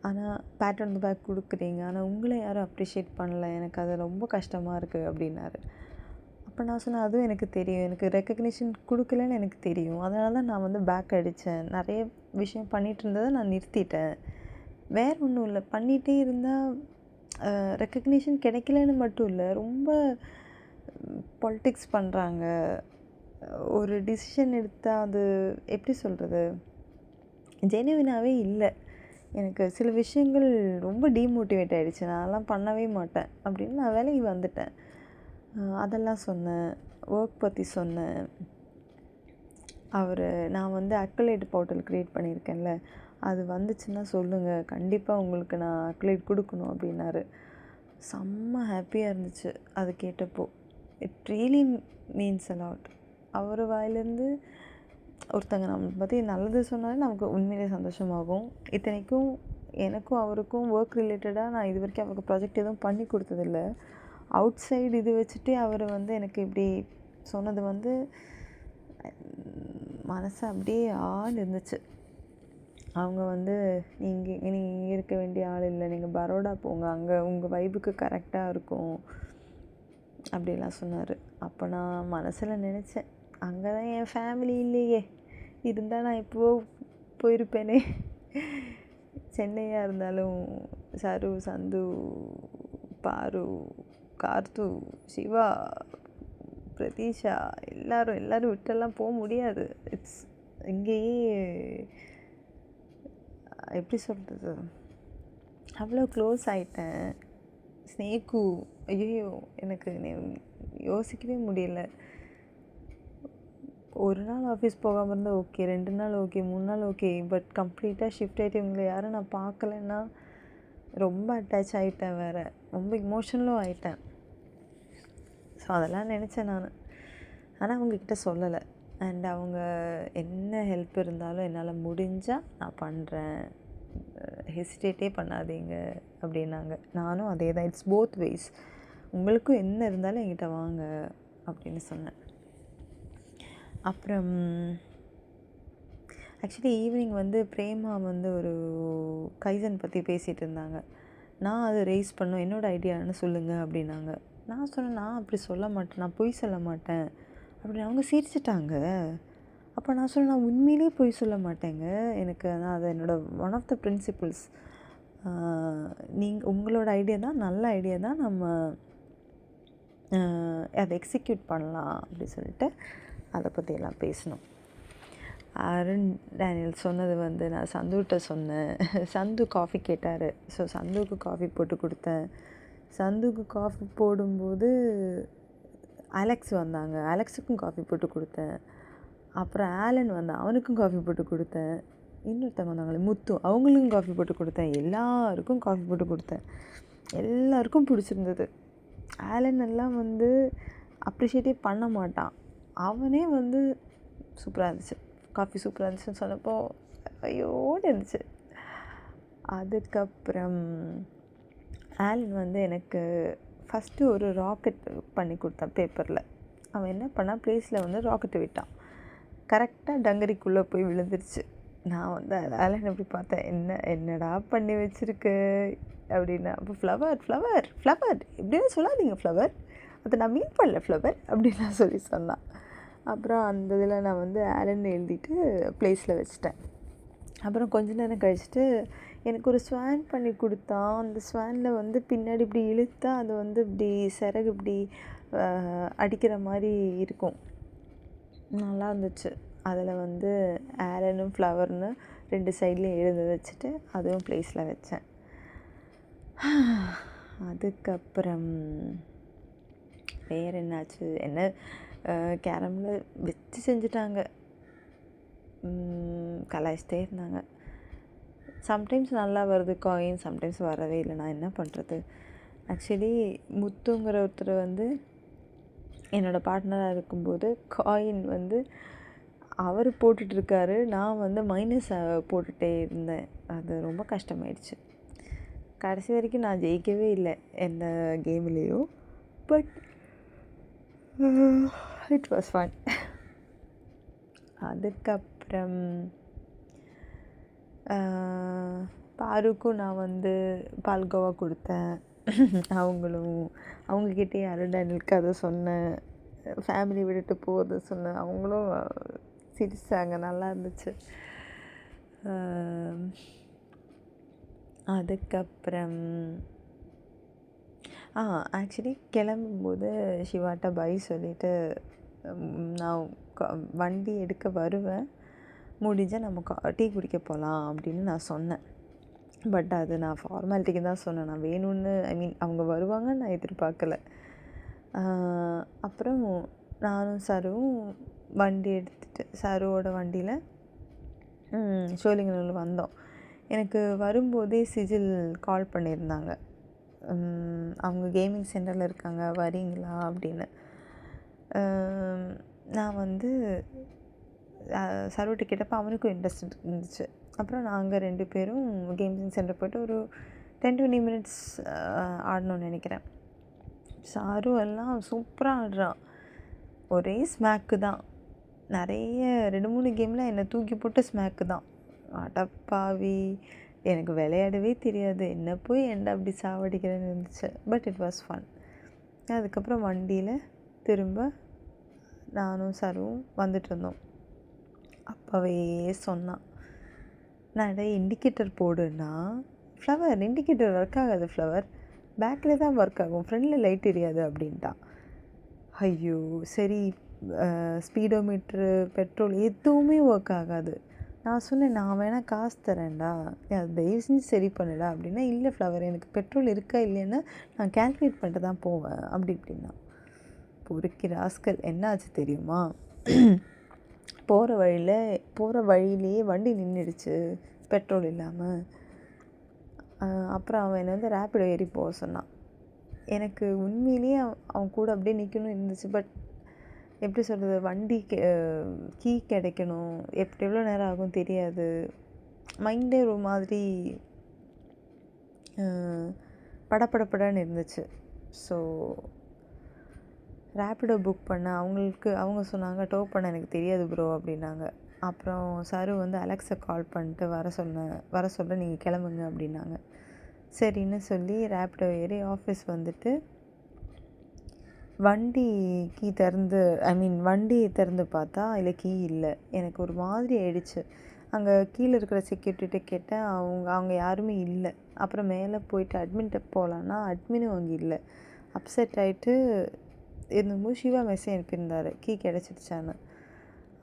ஆனால் பேட் ஆன் த பேக் கொடுக்குறீங்க, ஆனால் உங்களை யாரும் அப்ரிஷியேட் பண்ணல, எனக்கு அது ரொம்ப கஷ்டமாக இருக்குது அப்படின்னாரு. அப்போ நான் சொன்னேன், அதுவும் எனக்கு தெரியும், எனக்கு ரெக்கக்னிஷன் கொடுக்கலன்னு எனக்கு தெரியும், அதனால தான் நான் வந்து பேக் அடித்தேன், நிறைய விஷயம் பண்ணிகிட்டு இருந்ததை நான் நிறுத்திட்டேன், வேறு ஒன்றும் இல்லை, பண்ணிகிட்டே இருந்தால் ரெக்கக்னிஷன் கிடைக்கலன்னு மட்டும் இல்லை, ரொம்ப பாலிட்டிக்ஸ் பண்ணுறாங்க, ஒரு டிசிஷன் எடுத்தால் அது எப்படி சொல்கிறது, ஜெனுவினாகவே இல்லை, எனக்கு சில விஷயங்கள் ரொம்ப டீமோட்டிவேட் ஆகிடுச்சு, நான்லாம் பண்ணவே மாட்டேன் அப்படின்னு நான் வேலைக்கு வந்துட்டேன். அதெல்லாம் சொன்னேன், ஒர்க் பற்றி சொன்னேன். நான் வந்து அக்லைட் போர்ட்டல் க்ரியேட் பண்ணியிருக்கேன்ல, அது வந்துச்சுன்னா சொல்லுங்கள், கண்டிப்பாக உங்களுக்கு நான் அக்லைட் கொடுக்கணும் அப்படின்னாரு. செம்ம ஹாப்பியாக இருந்துச்சு அது கேட்டப்போ. It really means a lot. அவர் வாயிலேருந்து ஒருத்தங்க நம்மளை பற்றி நல்லது சொன்னாலே நமக்கு உண்மையிலே சந்தோஷமாகும். இத்தனைக்கும் எனக்கும் அவருக்கும் ஒர்க் ரிலேட்டடாக நான் இது வரைக்கும் அவருக்கு ப்ராஜெக்ட் எதுவும் பண்ணி கொடுத்ததில்ல. அவுட் சைடு இது வச்சுட்டு அவர் வந்து எனக்கு இப்படி சொன்னது வந்து மனசு அப்படியே ஆள் இருந்துச்சு. அவங்க வந்து நீங்கள் இங்கே இருக்க வேண்டிய ஆள் இல்லை, நீங்கள் பரோடா போங்க, அங்கே உங்கள் வைபுக்கு கரெக்டாக இருக்கும் அப்படிலாம் சொன்னார். அப்போ நான் மனசில் நினச்சேன், அங்கே தான் என் ஃபேமிலி இல்லையே, இருந்தால் நான் இப்போது போயிருப்பேனே. சென்னையாக இருந்தாலும் சரு, சந்து, பாரு, கார்த்து, சிவா, பிரதீஷா எல்லோரும் விட்டெல்லாம் போக முடியாது. இட்ஸ் இங்கேயே எப்படி சொல்கிறது, அவ்வளோ க்ளோஸ் ஆகிட்டேன். ஸ்னேக்கு, ஐயோ எனக்கு யோசிக்கவே முடியல. ஒரு நாள் ஆஃபீஸ் போகாமல் இருந்தால் ஓகே, 2 நாள் ஓகே, 3 நாள் ஓகே, பட் கம்ப்ளீட்டாக ஷிஃப்ட் ஆகிட்டு இவங்களை யாரும் நான் பார்க்கலன்னா ரொம்ப அட்டாச் ஆகிட்டேன், வேறு ரொம்ப இமோஷனலும் ஆகிட்டேன். ஸோ அதெல்லாம் நினச்சேன் நான், ஆனால் அவங்கக்கிட்ட சொல்லலை. அண்ட் அவங்க என்ன ஹெல்ப் இருந்தாலும் என்னால் முடிஞ்சால் நான் பண்ணுறேன், ஹெசிடேட்டே பண்ணாதீங்க அப்படின்னாங்க. நானும் அதே தான், இட்ஸ் போத் வேஸ், உங்களுக்கும் என்ன இருந்தாலும் என்கிட்ட வாங்க அப்படின்னு சொன்னேன். அப்புறம் ஆக்சுவலி ஈவினிங் வந்து பிரேமா வந்து ஒரு கைசன் பற்றி பேசிகிட்டு இருந்தாங்க. நான் அதை ரைஸ் பண்ணோம், என்னோடய ஐடியான்னு சொல்லுங்கள் அப்படின்னாங்க. நான் சொன்னேன், நான் அப்படி சொல்ல மாட்டேன், நான் பொய் சொல்ல மாட்டேன் அப்படின்னு. அவங்க சிரிச்சிட்டாங்க. அப்போ நான் சொன்னேன், நான் உண்மையிலே பொய் சொல்ல மாட்டேங்க, எனக்கு நான் அது என்னோடய ஒன் ஆஃப் த பிரின்சிபிள்ஸ், உங்களோட ஐடியா தான் நல்ல ஐடியா தான், நம்ம அதை எக்ஸிக்யூட் பண்ணலாம் அப்படி சொல்லிட்டு அதை பற்றியெல்லாம் பேசணும். அருண் டேனியல் சொன்னது வந்து நான் சந்துகிட்ட சொன்னேன். சந்து காஃபி கேட்டார், ஸோ சந்துவுக்கு காஃபி போட்டு கொடுத்தேன். சந்துவுக்கு காஃபி போடும்போது அலெக்ஸ் வந்தாங்க, அலெக்ஸுக்கும் காஃபி போட்டு கொடுத்தேன். அப்புறம் ஆலன் வந்தான், அவனுக்கும் காஃபி போட்டு கொடுத்தேன். இன்னொருத்தவங்க வந்தாங்களே முத்து, அவங்களுக்கும் காஃபி போட்டு கொடுத்தேன். எல்லாருக்கும் காஃபி போட்டு கொடுத்தேன். எல்லாருக்கும் பிடிச்சிருந்தது. ஆலன் எல்லாம் வந்து அப்ரிஷியேட்டே பண்ண மாட்டான், அவனே வந்து சூப்பராக இருந்துச்சு, காஃபி சூப்பராக இருந்துச்சுன்னு சொன்னப்போ ஐயோடு இருந்துச்சு. அதுக்கப்புறம் ஆலன் வந்து எனக்கு ஃபஸ்ட்டு ஒரு ராக்கெட் பண்ணி கொடுத்தான் பேப்பரில். அவன் என்ன பண்ணான், ப்ளேஸில் வந்து ராக்கெட்டு விட்டான், கரெக்டாக டங்கரிக்குள்ளே போய் விழுந்துருச்சு. நான் வந்து ஆலன் எப்படி பார்த்தேன், என்னடா பண்ணி வச்சிருக்கு அப்படின்னா, அப்போ ஃப்ளவர் ஃப்ளவர் ஃப்ளவர் இப்படின்னு சொல்லாதீங்க ஃப்ளவர், அதை நான் மீன் பண்ணல ஃப்ளவர் அப்படின்லாம் சொன்னான். அப்புறம் அந்த இதில் நான் வந்து ஆலன் எழுதிட்டு ப்ளேஸில் வச்சுட்டேன். அப்புறம் கொஞ்ச நேரம் கழிச்சுட்டு எனக்கு ஒரு ஸ்வான் பண்ணி கொடுத்தான். அந்த ஸ்வானில் வந்து பின்னாடி இப்படி இழுத்தா அது வந்து இப்படி சிறகு இப்படி அடிக்கிற மாதிரி இருக்கும். நல்லா இருந்துச்சு. அதில் வந்து ஆலனும் ஃப்ளவர்னு 2 சைட்லேயும் எழுத வச்சுட்டு அதுவும் ப்ளேஸில் வச்சேன். அதுக்கப்புறம் வேறு என்னாச்சு, என்ன கேரமில் வச்சு செஞ்சுட்டாங்க, கலாய்ச்சிட்டே இருந்தாங்க. சம்டைம்ஸ் நல்லா வருது காயின், சம்டைம்ஸ் வரவே இல்லை. நான் என்ன பண்ணுறது? ஆக்சுவலி முத்துங்கிற ஒருத்தர் வந்து என்னோடய பார்ட்னராக இருக்கும்போது காயின் வந்து அவர் போட்டுட்ருக்காரு, நான் வந்து மைனஸ் போட்டுகிட்டே இருந்தேன். அது ரொம்ப கஷ்டமாயிடுச்சு. கடைசி வரைக்கும் நான் ஜெயிக்கவே இல்லை எந்த கேம்லேயும். But it was fun. அதுக்கப்புறம் பாருக்கும் நான் வந்து பால்கோவா கொடுத்தேன். அவங்கக்கிட்டே அருடானில் கதை சொன்னேன், ஃபேமிலி விட்டுட்டு போகிறது சொன்னேன். அவங்களும் சிரிச்சாங்க, நல்லா இருந்துச்சு. அதுக்கப்புறம் ஆக்சுவலி கிளம்பும்போது சிவாட்ட பை சொல்லிவிட்டு நான் வண்டி எடுக்க வருவேன், முடிஞ்சால் நம்ம டீ குடிக்க போகலாம் அப்படின்னு நான் சொன்னேன். பட் அது நான் ஃபார்மாலிட்டிக்கு தான் சொன்னேன், நான் வேணும்னு அவங்க வருவாங்கன்னு நான் எதிர்பார்க்கல. அப்புறம் நானும் சருவும் வண்டி எடுத்துகிட்டு சருவோட வண்டியில் சோழிங்கநல்லூர் வந்தோம். எனக்கு வரும்போதே சிஜில் கால் பண்ணியிருந்தாங்க, அவங்க கேமிங் சென்டரில் இருக்காங்க, வரீங்களா அப்படின்னு. நான் வந்து சருவிட்ட கேட்டப்போ அவனுக்கும் இன்ட்ரெஸ்ட் இருந்துச்சு. அப்புறம் நாங்கள் 2 பேரும் கேமிங் சென்டர் போய்ட்டு ஒரு 10-20 மினிட்ஸ் ஆடணும்னு நினைக்கிறேன். சாரு எல்லாம் சூப்பராக ஆடுறான், ஒரே ஸ்மாக்கு தான். நிறைய 2-3 கேமில் என்னை தூக்கி போட்டு ஸ்மாக்கு தான். அடப்பாவி, எனக்கு விளையாடவே தெரியாது, என்ன போய் என்ன அப்படி சாவடிக்கிறேன்னு இருந்துச்சு. But it was fun. அதுக்கப்புறம் வண்டியில் திரும்ப நானும் சருவும் வந்துட்டு இருந்தோம். அப்போவே சொன்னான், நான் இண்டிகேட்டர் போடுன்னா, ஃப்ளவர் இண்டிகேட்டர் ஒர்க் ஆகாது ஃப்ளவர், பேக்கில் தான் ஒர்க் ஆகும், ஃப்ரண்டில் லைட் எரியாது அப்படின்ட்டான். ஐயோ சரி, ஸ்பீடோமீட்ரு பெட்ரோல் எதுவுமே ஒர்க் ஆகாது. நான் சொன்னேன், நான் வேணால் காசு தரேன்டா, அது தயவு செஞ்சு சரி பண்ணுடா அப்படின்னா, இல்லை ஃப்ளவர் எனக்கு பெட்ரோல் இருக்கா இல்லைன்னா நான் கால்குலேட் பண்ணிட்டு தான் போவேன் அப்படி இப்படின்னா. பொறுக்கி ராஸ்கல், என்ன ஆச்சு தெரியுமா? போகிற வழியிலேயே வண்டி நின்றுடுச்சு பெட்ரோல் இல்லாமல். அப்புறம் அவன் என்னை வந்து ரேப்பிடோ ஏறி போக சொன்னான். எனக்கு உண்மையிலேயே அவன் கூட அப்படியே நிற்கணும்னு இருந்துச்சு. பட் எப்படி சொல்கிறது, வண்டி கீ கிடைக்கணும், எவ்வளோ நேரம் ஆகும் தெரியாது, மைண்டே ஒரு மாதிரி படப்படப்படன்னு இருந்துச்சு. ஸோ ரேப்பிடோ புக் பண்ண அவங்க சொன்னாங்க, டோ பண்ண எனக்கு தெரியாது ப்ரோ அப்படின்னாங்க. அப்புறம் சரு வந்து அலெக்ஸை கால் பண்ணிட்டு வர சொல்ல நீங்கள் கிளம்புங்க அப்படின்னாங்க. சரின்னு சொல்லி ரேப்பிடோ ஏறி ஆஃபீஸ் வந்துட்டு வண்டி திறந்து பார்த்தா இல்லை கீ இல்லை. எனக்கு ஒரு மாதிரி ஆயிடுச்சு. அங்கே கீழே இருக்கிற செக்யூரிட்டிகிட்ட கேட்டேன், அவங்க யாருமே இல்லை. அப்புறம் மேலே போயிட்டு அட்மின்கிட்ட போகலான்னா அட்மினும் அங்கே இல்லை. அப்செட் ஆகிட்டு இருந்தபோது சிவா மெசேஜ் அனுப்பியிருந்தார், கீ கிடச்சிருச்சான்னு.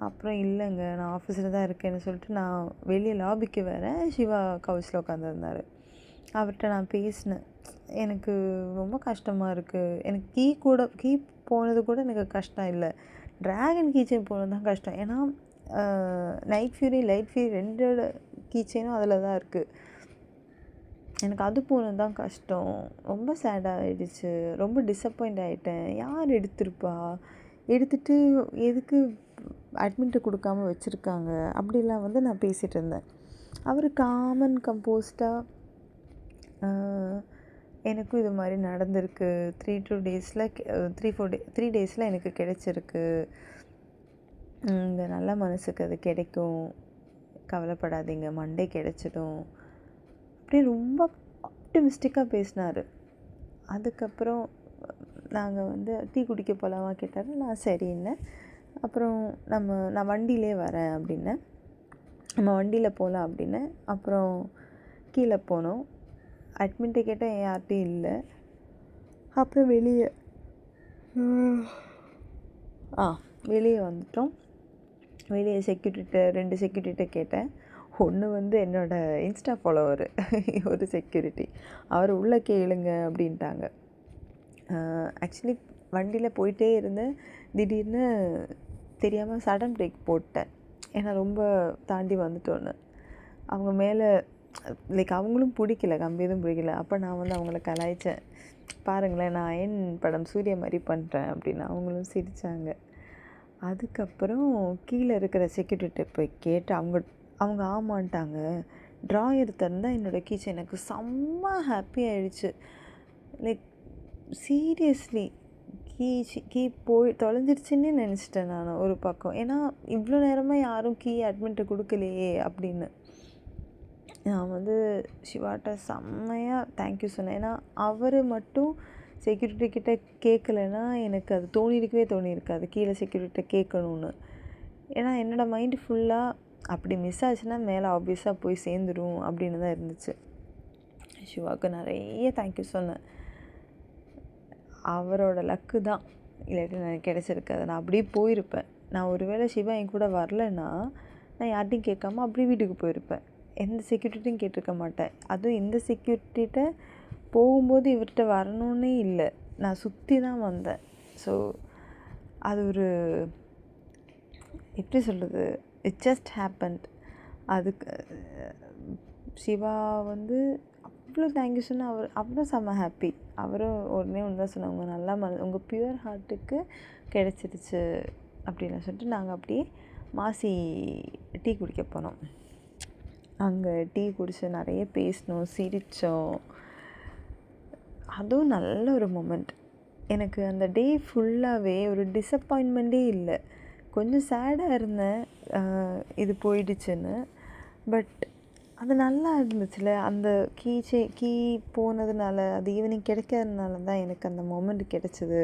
அப்புறம் இல்லைங்க நான் ஆஃபீஸில் தான் இருக்கேன்னு சொல்லிட்டு நான் வெளியே லாபிக்கு வரேன், சிவா கவுச்சில் உட்காந்துருந்தார். அவர்கிட்ட நான் பேசினேன், எனக்கு ரொம்ப கஷ்டமாக இருக்குது, எனக்கு கீ போனது கூட எனக்கு கஷ்டம் இல்லை, ட்ராகன் கீச்செயின் போனது தான் கஷ்டம். ஏன்னா நைட் ஃபியூரி லைட் ஃபியூரி 2 கீச்செயினும் அதில் தான் இருக்குது. எனக்கு அது போனது தான் கஷ்டம். ரொம்ப சேடாகிடுச்சு, ரொம்ப டிசப்பாயிண்ட் ஆகிட்டேன். யார் எடுத்திருப்பா, எடுத்துகிட்டு எதுக்கு அட்மின்ட்டு கொடுக்காம வச்சுருக்காங்க அப்படிலாம் வந்து நான் பேசிகிட்டு இருந்தேன். அவர் காமன் கம்போஸ்டாக எனக்கும் இது மாதிரி நடந்திருக்கு, 3 டேஸில் எனக்கு கிடைச்சிருக்கு, இந்த நல்ல மனசுக்கு அது கிடைக்கும், கவலைப்படாதீங்க, மண்டே கிடச்சிடும் அப்படியே ரொம்ப ஆப்டிமிஸ்டிக்காக பேசினார். அதுக்கப்புறம் நாங்கள் வந்து டீ குடிக்க போகலாமா கேட்டார். நான் சரின்னேன். அப்புறம் நான் வண்டியிலே வரேன் அப்படின்னேன். நம்ம வண்டியில் போகலாம் அப்படின்னு. அப்புறம் கீழே போனோம். அட்மிட்டை கேட்டால் யார்கிட்டையும் இல்லை. அப்புறம் வெளியே வந்துட்டோம். வெளியே செக்யூரிட்டிகிட்ட 2 செக்யூரிட்டிகிட்ட கேட்டேன். ஒன்று வந்து என்னோடய இன்ஸ்டா ஃபாலோவர் ஒரு செக்யூரிட்டி, அவர் உள்ளே கேளுங்க அப்படின்ட்டாங்க. ஆக்சுவலி வண்டியில் போயிட்டே இருந்தேன். திடீர்னு தெரியாமல் சடன் பிரேக் போட்டேன். ஏன்னா ரொம்ப தாண்டி வந்துட்டோன்னு. அவங்க மேலே அவங்களும் பிடிக்கல, கம்பி எதுவும் பிடிக்கல. அப்போ நான் வந்து அவங்கள கலாய்ச்சேன், பாருங்களேன் நான் அயன் படம் சூர்யா மாதிரி பண்ணுறேன் அப்படின்னு. அவங்களும் சிரித்தாங்க. அதுக்கப்புறம் கீழே இருக்கிற செக்யூரிட்டிகிட்ட போய் கேட்டு அவங்க ஆமான்ட்டாங்க. ட்ராயர் திறந்தால் என்னோடய கீச்சை எனக்கு செம்ம ஹாப்பி ஆகிடுச்சு. சீரியஸ்லி கீ போய் தொலைஞ்சிருச்சுன்னே நினச்சிட்டேன் நான் ஒரு பக்கம். ஏன்னா இவ்வளோ நேரமாக யாரும் கீ அட்மிட்டை கொடுக்கலையே அப்படின்னு. நான் வந்து சிவாட்ட செம்மையாக தேங்க்யூ சொன்னேன். ஏன்னா அவர் மட்டும் செக்யூரிட்டிக்கிட்ட கேட்கலன்னா எனக்கு அது தோணியிருக்காது கீழே செக்யூரிட்டிகிட்ட கேட்கணுன்னு. ஏன்னா என்னோடய மைண்டு ஃபுல்லாக அப்படி மிஸ் ஆச்சுன்னா மேலே ஆப்வியஸாக போய் சேர்ந்துடும் அப்படின்னு தான் இருந்துச்சு. சிவாவுக்கு நிறைய தேங்க்யூ சொன்னேன். அவரோட லக்கு தான், இல்லாட்டி நான் கிடச்சிருக்காது. நான் அப்படியே போயிருப்பேன். நான் ஒருவேளை சிவா என் கூட வரலைன்னா நான் யார்ட்டையும் கேட்காம அப்படியே வீட்டுக்கு போயிருப்பேன். எந்த செக்யூரிட்டியும் கேட்டிருக்க மாட்டேன். அதுவும் இந்த செக்யூரிட்டிகிட்ட போகும்போது இவர்கிட்ட வரணுன்னே இல்லை, நான் சுற்றி தான் வந்தேன். ஸோ அது ஒரு எப்படி சொல்கிறது, இட் ஜஸ்ட் ஹேப்பன்ட். அதுக்கு சிவா வந்து அவ்வளோ தேங்க்யூ சொன்னால் அவரும் செம்ம ஹாப்பி. அவரும் உடனே ஒன்று தான் சொன்னாங்க, உங்கள் நல்லா உங்கள் பியூர் ஹார்ட்டுக்கு கிடச்சிருச்சு அப்படின்னு சொல்லிட்டு நாங்கள் அப்படியே மாசி டீ குடிக்க போனோம். அங்கே டீ குடித்து நிறைய பேசினோம், சிரித்தோம். அதுவும் நல்ல ஒரு மொமெண்ட். எனக்கு அந்த டே ஃபுல்லாகவே ஒரு டிஸப்பாயின்மெண்ட்டே இல்லை. கொஞ்சம் சேடாக இருந்தேன் இது போயிடுச்சுன்னு. பட் அது நல்லா இருந்துச்சுல. அந்த கீ போனதுனால, அது ஈவினிங் கிடைக்காததுனால தான் எனக்கு அந்த மொமெண்ட் கிடச்சிது.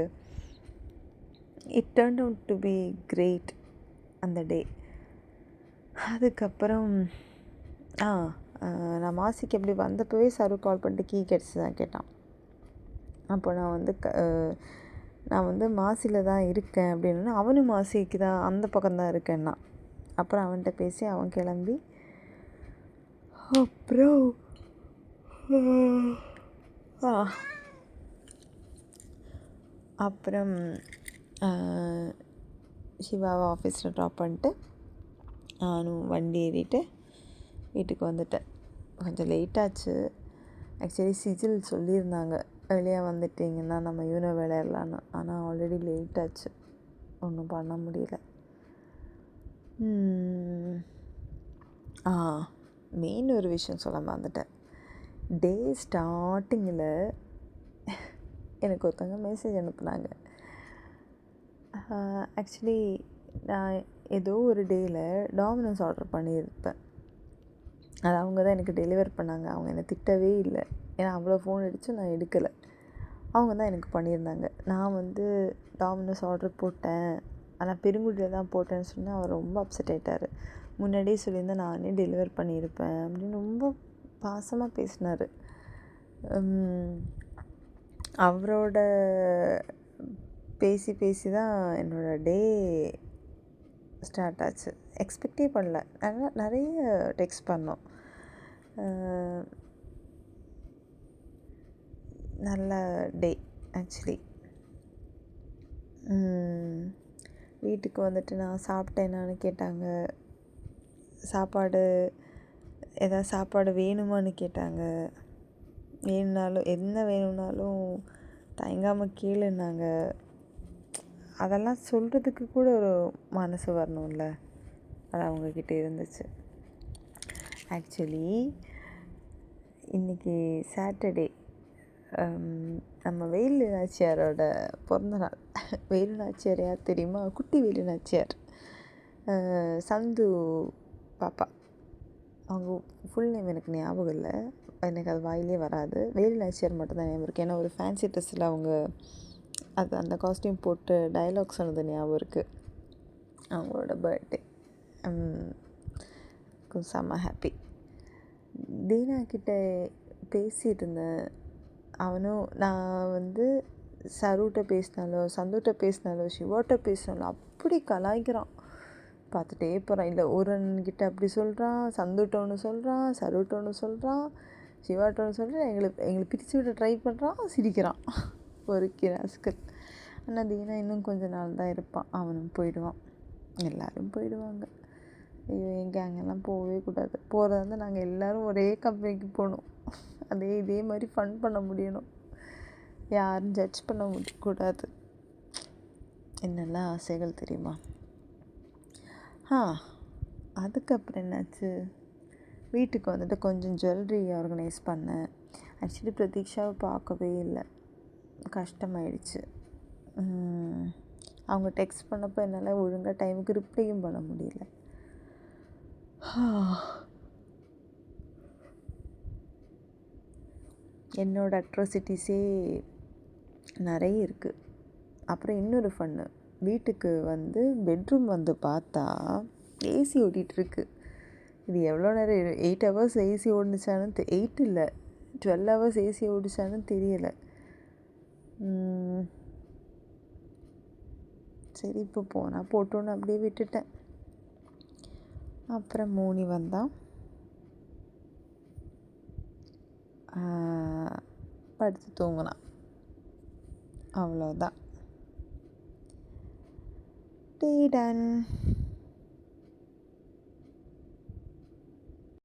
It turned out to be great அந்த டே. அதுக்கப்புறம் நான் மாசிக்கு எப்படி வந்தப்போவே சரு கால் பண்ணிட்டு கீ கிடச்சிதான் கேட்டான். அப்போ நான் வந்து மாசியில் தான் இருக்கேன் அப்படின்னு. அவனும் மாசிக்கு தான் அந்த பக்கம்தான் இருக்கேன்னா. அப்புறம் அவன்கிட்ட பேசி அவன் கிளம்பி அப்புறம் சிவாவை ஆஃபீஸில் ட்ராப் பண்ணிட்டு நானும் வண்டி ஏறிட்டு வீட்டுக்கு வந்துட்டேன். கொஞ்சம் லேட்டாச்சு. ஆக்சுவலி சிஜில் சொல்லியிருந்தாங்க வெளியே வந்துட்டிங்கன்னா நம்ம யூனோ விளையாடலான்னு. ஆனால் ஆல்ரெடி லேட்டாச்சு, ஒன்றும் பண்ண முடியல. மெயின் ஒரு விஷயம் சொல்ல மறந்துட்டேன். டே ஸ்டார்டிங்கில் எனக்கு ஒருத்தவங்க மெசேஜ் அனுப்புனாங்க. ஆக்சுவலி நான் ஏதோ ஒரு டேயில் டாமினோஸ் ஆர்டர் பண்ணியிருப்பேன். அது அவங்க தான் எனக்கு டெலிவர் பண்ணாங்க. அவங்க என்னை திட்டவே இல்லை, ஏன்னா அவ்வளோ ஃபோன் அடித்து நான் எடுக்கலை. அவங்க தான் எனக்கு பண்ணியிருந்தாங்க. நான் வந்து டாமினோஸ் ஆர்டர் போட்டேன், ஆனால் பெருங்குடியில் தான் போட்டேன்னு சொன்னால் அவர் ரொம்ப அப்செட் ஆகிட்டார். முன்னாடியே சொல்லியிருந்தேன் நானே டெலிவர் பண்ணியிருப்பேன் அப்படின்னு ரொம்ப பாசமாக பேசினார். அவரோட பேசி தான் என்னோடய டே ஸ்டார்ட் ஆச்சு. எக்ஸ்பெக்டே பண்ணல. நிறைய டெக்ஸ்ட் பண்ணோம். நல்ல டே ஆக்சுவலி. வீட்டுக்கு வந்துட்டு நான் சாப்பிட்டேனான்னு கேட்டாங்க. சாப்பாடு வேணுமான்னு கேட்டாங்க. என்ன வேணும்னாலும் தயங்காமல் கேளுன்னாங்க. அதெல்லாம் சொல்கிறதுக்கு கூட ஒரு மனசு வரணும்ல, அது அவங்கக்கிட்ட இருந்துச்சு. ஆக்சுவலி இன்றைக்கி சாட்டர்டே, நம்ம வேலு நாச்சியாரோட பிறந்தநாள். வேலு நாச்சியார் யார் தெரியுமா? குட்டி வேலு நாச்சியார், சந்து பாப்பா. அவங்க ஃபுல் நேம் எனக்கு ஞாபகம் இல்லை, எனக்கு அது வாயிலே வராது. வேலு நாச்சியார் மட்டும் தான் ஞாபகம் இருக்குது. ஏன்னா ஒரு ஃபேன்சி ட்ரெஸ்ஸில் அவங்க அந்த காஸ்டியூம் போட்டு டயலாக் சொன்னது ஞாபகம் இருக்குது. அவங்களோட பர்த்டே செம்ம ஹாப்பி. தீனா கிட்ட பேசிகிட்டு இருந்தேன். அவனும் நான் சருட்ட பேசினாலோ சந்துட்ட பேசினாலோ சிவாட்ட பேசினாலோ அப்படி கலாய்க்கிறான். பார்த்துட்டே போகிறான். இல்லை ஒரு அண்ணன்கிட்ட அப்படி சொல்கிறான், சந்துட்ட ஒன்று சொல்கிறான், சருட்ட ஒன்று சொல்கிறான், சிவாட்ட ஒன்று சொல்கிறான், எங்களை பிரித்து விட ட்ரை பண்ணுறான், சிரிக்கிறான். ஒரு கிராஸ்கல். ஆனால் தீனா இன்னும் கொஞ்ச நாள் தான் இருப்பான், அவனும் போயிடுவான், எல்லோரும் போயிடுவாங்க. ஐயோ, என் கேங்கெல்லாம் போகவே கூடாது. போகிறதா இருந்தால் நாங்கள் எல்லோரும் ஒரே கம்பெனிக்கு போகணும். இதே மாதிரி ஃபன் பண்ண முடியணும், யாரும் ஜட்ஜ் பண்ண கூடாது. என்னெல்லாம் ஆசைகள் தெரியுமா? அதுக்கப்புறம் என்னாச்சு, வீட்டுக்கு கொஞ்சம் ஜுவல்லரி ஆர்கனைஸ் பண்ணேன். ஆக்சுவலி பிரதீக்ஷாவை பார்க்கவே இல்லை, கஷ்டமாயிடுச்சு. அவங்க டெக்ஸ்ட் பண்ணப்போ என்னால் ஒழுங்காக டைமுக்கு ரிப்ளையும் பண்ண முடியல. என்னோடய அட்ராசிட்டிஸே நிறைய இருக்குது. அப்புறம் இன்னொரு ஃபன்னு, வீட்டுக்கு பெட்ரூம் பார்த்தா ஏசி ஓடிட்டுருக்கு. இது எவ்வளோ நேரம் 8 ஹவர்ஸ் ஏசி ஓடிச்சான்னு 8 இல்லை 12 ஹவர்ஸ் ஏசி ஓடிச்சான்னு தெரியலை. சரி, இப்போ போனால் போட்டோன்னு அப்படியே விட்டுட்டேன். அப்புறம் மோனி வந்தான், படுத்து தூங்கினான், அவ்வளோதான். டே டன்.